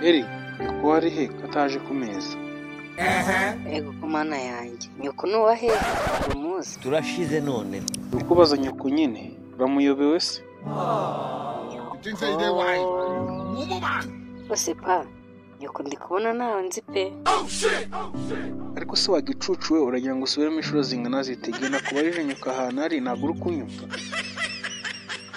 Eri, nyoko wari he kataje ku meza? Ego ku mana yanjye. Nyoko nuwahe umuzi? Turashize none. Ukubaza nyoko nyine, uramuyobewe se? Bose pa, nyoko ndi kubona nawe nzi pe. Ariko se wagicucu we uragira ngo usubiremo inshuro zingana zitegena kubarije nyoko ahantu ari ntabwo uri kunyumva.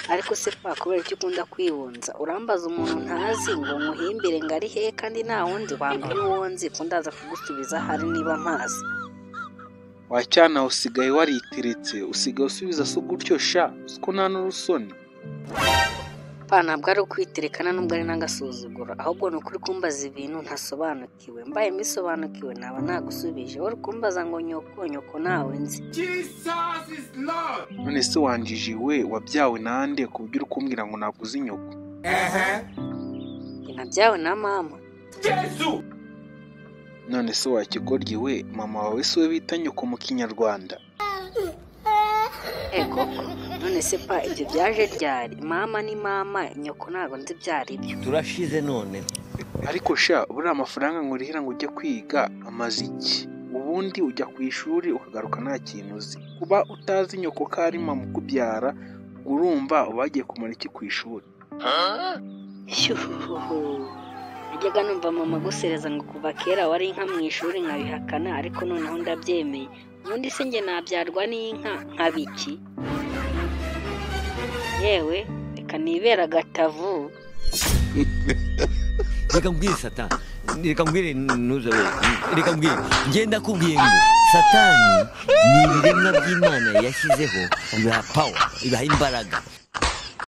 Ariko se pa kubera icyo ukunda kwibunza urambaza umuntu ntazi ngo nkuhimbire ngo ari he kandi nta wundi wambwira uwo nzi ko ndaza kugusubiza hari niba mpazi. Wacyana usigaye wariteretse usigaye usubiza so gutyo sha siko nta n'urusoni. Pa ntabwo ari ukwiterekana nubwo ari n'agasuzuguro ahubwo ni ukuri kumbaza ibintu ntasobanukiwe mbaye mbisobanukiwe naba nagusubije wari kumbaza ngo nyoko nawe nzi. None se wanjije we wabyawe nande ku buryo uri kumbwira ngo ntabwo uzi nyoko? Nabyawe na mama. None se wakigoryi we mama wawe se we bita nyoko mu Kinyarwanda? Koko none se pa ibyo byaje ryari mama ni mama nyoko ntabwo nzi byari byo. Turashize none. Ariko sha buriya amafaranga ngo urihira ngo ujye kwiga amaze iki? Ubundi ujya ku ishuri ukagaruka nta kintu uzi. Kuba utazi nyoko ko ari mama ukubyara urumva ubagiye kumara iki ku ishuri? Najyaga numva mama gusereza ngo kuva kera wari inka mu ishuri nkabihakana ariko noneho ndabyemeye. Ubundi se njye nabyarwa n'inka nkabiki? Yewe reka nibera agatavu. Reka mbwire Satani. Reka mbwire nuza we. Reka mbwire ngenda kubwiye ngo Satani ni ibiremwa by'Imana yashyizeho biha power, biha imbaraga.